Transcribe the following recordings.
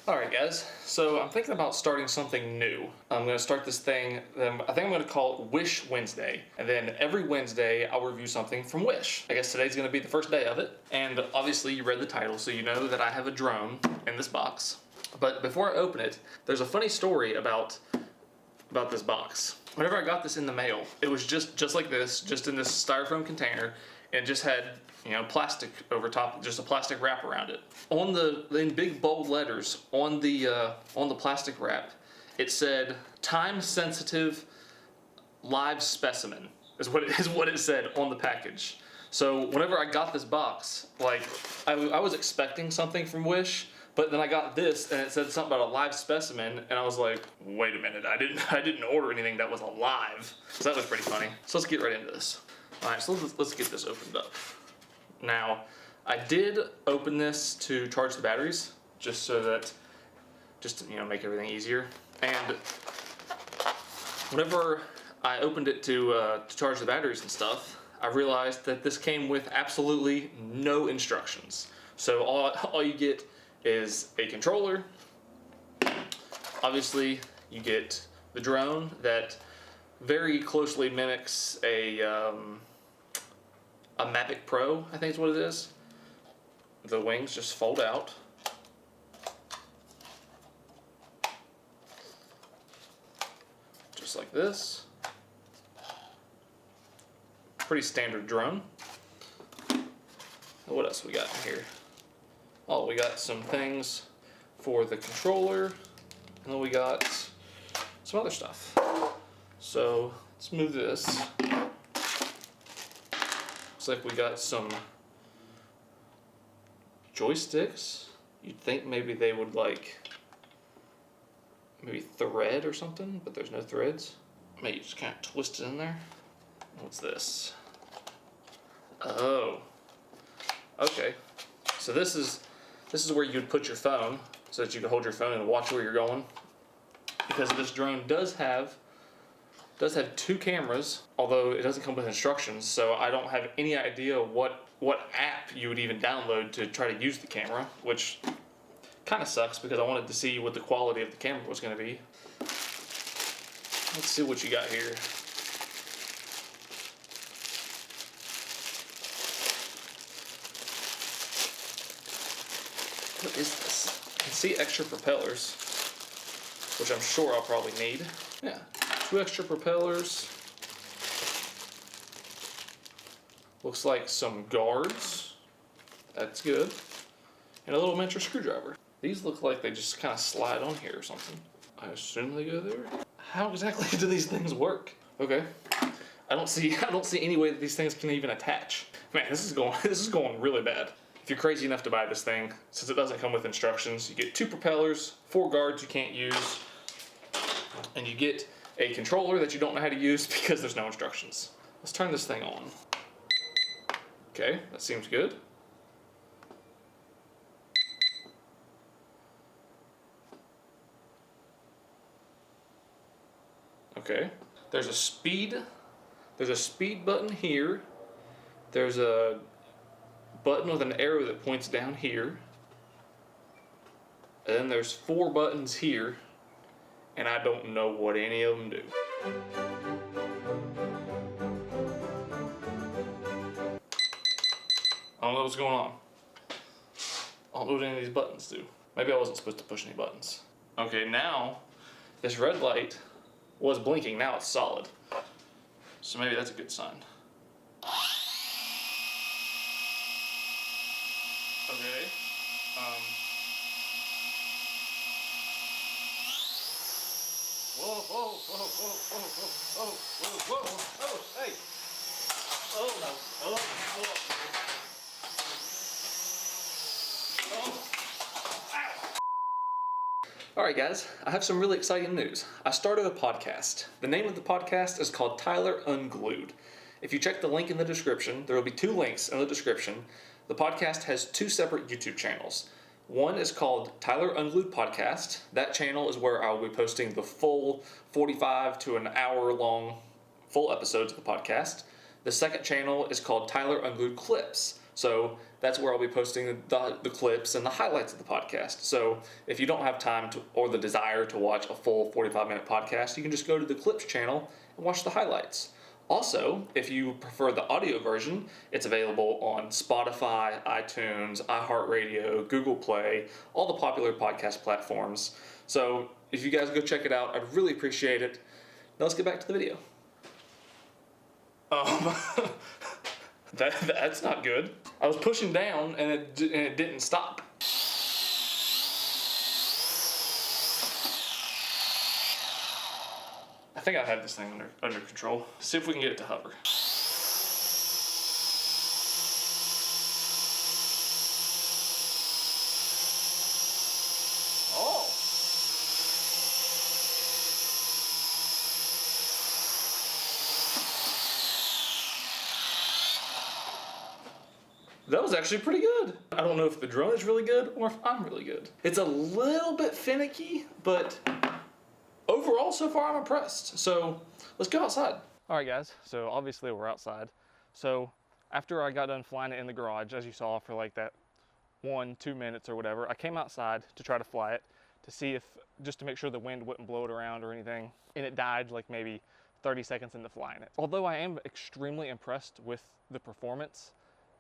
Alright guys, so I'm thinking about starting something new. I'm going to start this thing, I think I'm going to call it Wish Wednesday. And then every Wednesday I'll review something from Wish. I guess today's going to be the first day of it. And obviously you read the title, so you know that I have a drone in this box. But before I open it, there's a funny story about this box. Whenever I got this in the mail, it was just like this, just in this styrofoam container, and just had, plastic over top, just a plastic wrap around it. In big bold letters on the plastic wrap, it said "time sensitive live specimen" is what it said on the package. So whenever I got this box, like I was expecting something from Wish. But then I got this, and it said something about a live specimen, and I was like, wait a minute, I didn't order anything that was alive. So that was pretty funny. So let's get right into this. All right, so let's get this opened up. Now, I did open this to charge the batteries, just to make everything easier. And whenever I opened it to charge the batteries and stuff, I realized that this came with absolutely no instructions. So all you get is a controller. Obviously, you get the drone that very closely mimics a Mavic Pro, I think is what it is. The wings just fold out. Just like this. Pretty standard drone. What else we got in here? Oh, we got some things for the controller, and then we got some other stuff. So let's move this. Looks like we got some joysticks. You'd think maybe they would maybe thread or something, but there's no threads. Maybe just kind of twist it in there. What's this? Oh, okay. So this is where you'd put your phone so that you can hold your phone and watch where you're going. Because this drone does have 2 cameras, although it doesn't come with instructions, so I don't have any idea what app you would even download to try to use the camera, which kind of sucks because I wanted to see what the quality of the camera was going to be. Let's see what you got here. What is this? I can see extra propellers, which I'm sure I'll probably need. Yeah, 2 extra propellers. Looks like some guards. That's good. And a little miniature screwdriver. These look like they just kind of slide on here or something. I assume they go there. How exactly do these things work? Okay. I don't see any way that these things can even attach. Man, this is going really bad. If you're crazy enough to buy this thing, since it doesn't come with instructions, you get 2 propellers, 4 guards you can't use, and you get a controller that you don't know how to use because there's no instructions. Let's turn this thing on. Okay, that seems good. Okay, there's a speed button here. There's a button with an arrow that points down here, and then there's 4 buttons here, and I don't know what any of them do. I don't know what's going on. I don't know what any of these buttons do. Maybe I wasn't supposed to push any buttons. Okay, now this red light was blinking, now it's solid. So maybe that's a good sign. Okay. Whoa, whoa, whoa, whoa, whoa, whoa, whoa, whoa, whoa, oh, hey. Oh, no. Oh, oh. Ow. Alright guys, I have some really exciting news. I started a podcast. The name of the podcast is called Tyler Unglued. If you check the link in the description, there will be 2 links in the description. The podcast has 2 separate YouTube channels. One is called Tyler Unglued Podcast. That channel is where I'll be posting the full 45 to an hour long full episodes of the podcast. The second channel is called Tyler Unglued Clips. So that's where I'll be posting the clips and the highlights of the podcast. So if you don't have time or the desire to watch a full 45-minute podcast, you can just go to the clips channel and watch the highlights. Also, if you prefer the audio version, it's available on Spotify, iTunes, iHeartRadio, Google Play, all the popular podcast platforms. So if you guys go check it out, I'd really appreciate it. Now let's get back to the video. That's not good. I was pushing down and it didn't stop. I think I have this thing under control. See if we can get it to hover. Oh. That was actually pretty good. I don't know if the drone is really good or if I'm really good. It's a little bit finicky, but overall, so far, I'm impressed. So let's go outside. All right, guys. So obviously we're outside. So after I got done flying it in the garage, as you saw for like that 1-2 minutes or whatever, I came outside to try to fly it to see if, just to make sure the wind wouldn't blow it around or anything. And it died like maybe 30 seconds into flying it. Although I am extremely impressed with the performance,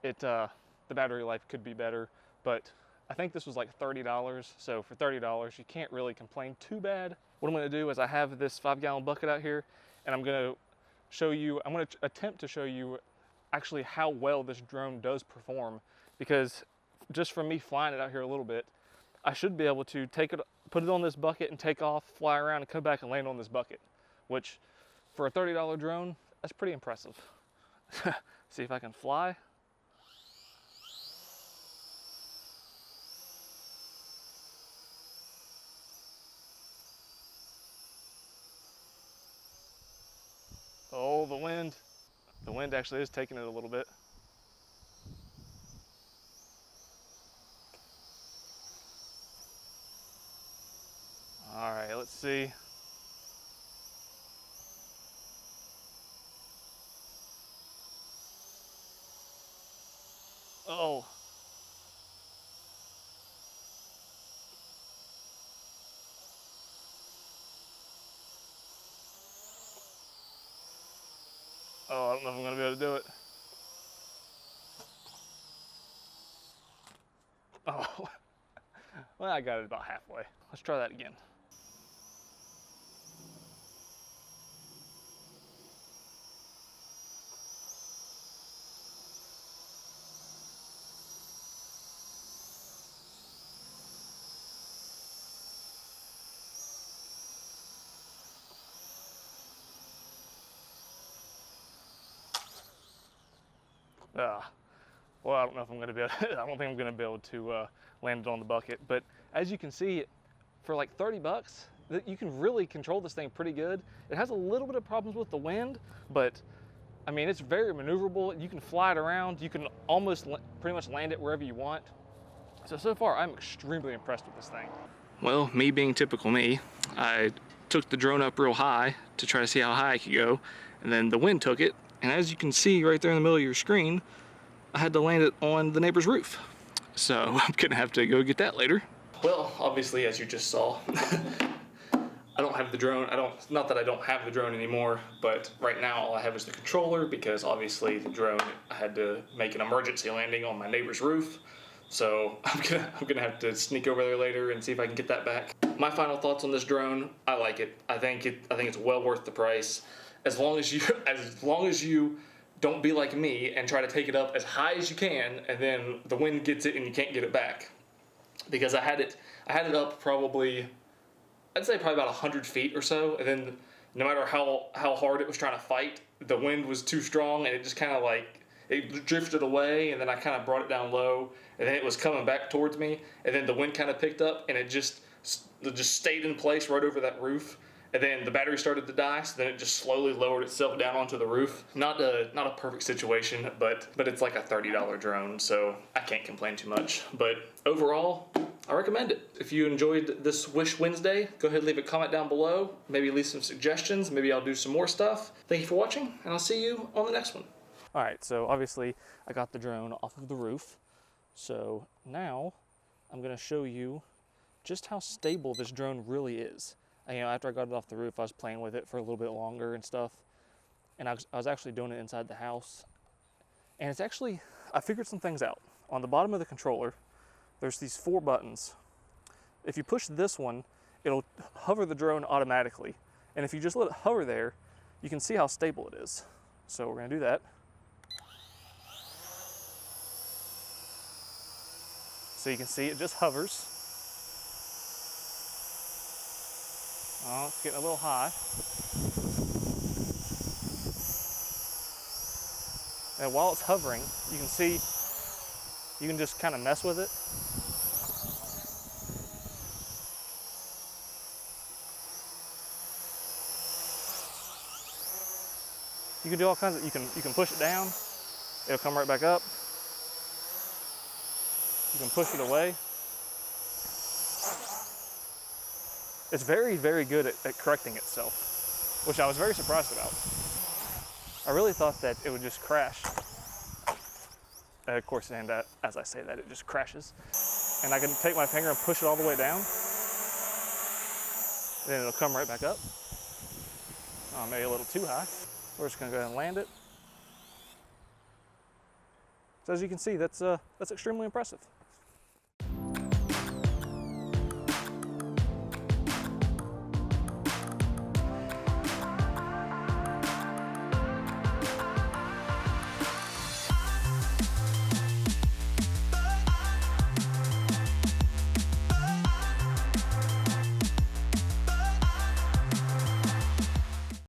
the battery life could be better, but I think this was like $30, so for $30, you can't really complain too bad. What I'm gonna do is I have this 5-gallon bucket out here, and I'm gonna attempt to show you actually how well this drone does perform, because just from me flying it out here a little bit, I should be able to put it on this bucket and take off, fly around, and come back and land on this bucket, which for a $30 drone, that's pretty impressive. See if I can fly. Oh, the wind. The wind actually is taking it a little bit. All right, let's see. Oh. Oh, I don't know if I'm gonna be able to do it. Oh, well, I got it about halfway. Let's try that again. Well, I don't know if I'm going to be able to, I don't think I'm going to be able to land it on the bucket. But as you can see, for like 30 bucks, you can really control this thing pretty good. It has a little bit of problems with the wind, but I mean, it's very maneuverable. You can fly it around. You can almost pretty much land it wherever you want. So far, I'm extremely impressed with this thing. Well, me being typical me, I took the drone up real high to try to see how high I could go, and then the wind took it. And as you can see right there in the middle of your screen, I had to land it on the neighbor's roof. So I'm gonna have to go get that later. Well, obviously, as you just saw, I don't have the drone. Not that I don't have the drone anymore, but right now all I have is the controller, because obviously the drone, I had to make an emergency landing on my neighbor's roof. So I'm gonna have to sneak over there later and see if I can get that back. My final thoughts on this drone: I like it. I think it's well worth the price. As long as you don't be like me and try to take it up as high as you can, and then the wind gets it and you can't get it back. Because I had it up probably, I'd say probably about 100 feet or so, and then no matter how hard it was trying to fight, the wind was too strong, and it just kind of like, it drifted away, and then I kind of brought it down low, and then it was coming back towards me, and then the wind kind of picked up, and it just stayed in place right over that roof. And then the battery started to die, so then it just slowly lowered itself down onto the roof. Not a perfect situation, but it's like a $30 drone, so I can't complain too much. But overall, I recommend it. If you enjoyed this Wish Wednesday, go ahead and leave a comment down below. Maybe leave some suggestions. Maybe I'll do some more stuff. Thank you for watching, and I'll see you on the next one. All right, so obviously I got the drone off of the roof. So now I'm gonna show you just how stable this drone really is. And, after I got it off the roof, I was playing with it for a little bit longer and stuff. And I was actually doing it inside the house. And it's actually, I figured some things out. On the bottom of the controller, there's these 4 buttons. If you push this one, it'll hover the drone automatically. And if you just let it hover there, you can see how stable it is. So we're gonna do that. So you can see it just hovers. Oh, it's getting a little high. And while it's hovering, you can see, you can just kind of mess with it. You can do all kinds of, you can push it down, it'll come right back up. You can push it away. It's very, very good at correcting itself, which I was very surprised about. I really thought that it would just crash. Of course, and as I say that, it just crashes. And I can take my finger and push it all the way down. Then it'll come right back up. Oh, maybe a little too high. We're just gonna go ahead and land it. So as you can see, that's extremely impressive.